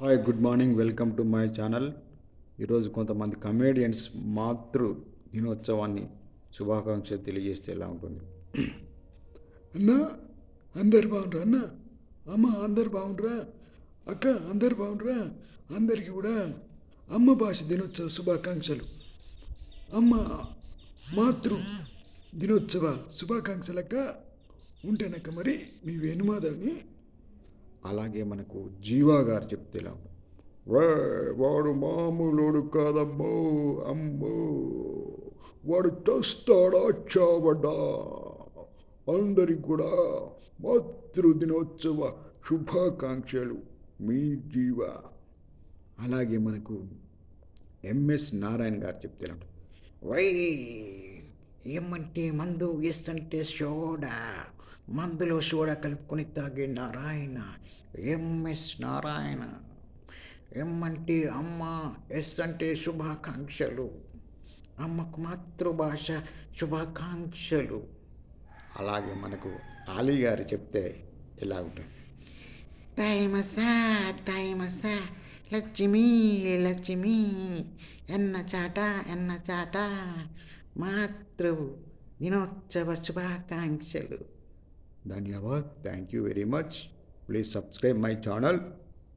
Hi good morning welcome to my channel. ఈరోజు కొంతమంది comedians మాతృ దినోత్సవాన్ని శుభాకాంక్షలు తెలియజేస్తే ఎలా ఉంటుంది? అన్న అందరు బాగుండ్రా అన్న అమ్మ అందరు బాగుండ్రా అక్క అందరు బాగుండ్రా అందరికీ కూడా అమ్మ భాష దినోత్సవ శుభాకాంక్షలు. అమ్మ మాతృ దినోత్సవ శుభాకాంక్షలక్క. ఉంటానక్క మరి మీ వేణుమాధవ్ని. అలాగే మనకు జీవా గారు చెప్తే ఎలా ఉంటుంది? వాడు మామూలుడు కాదమ్మో, అమ్మో వాడు చస్తాడా చావడా. అందరికి కూడా మాతృ దినోత్సవ శుభాకాంక్షలు, మీ జీవ. అలాగే మనకు ఎంఎస్ నారాయణ గారు చెప్తే ఎలా ఉంటుంది? వై ఏమంటే మందు ఎస్సంటే సోడా, మందులో సోడా కలుపుకొని తాగే నారాయణ, ఎంఎస్ నారాయణ. ఎమ్మంటే అమ్మ, ఎస్ అంటే శుభాకాంక్షలు, అమ్మకు మాతృభాష శుభాకాంక్షలు. అలాగే మనకు ఆలీ గారు చెప్తే ఎలా ఉంటుంది? తైమసా తైమసా లక్ష్మి లక్ష్మి, ఎన్న చాట మాతృ దినోత్సవ శుభాకాంక్షలు. ధన్యవాద్. Thank you very much. Please subscribe my channel.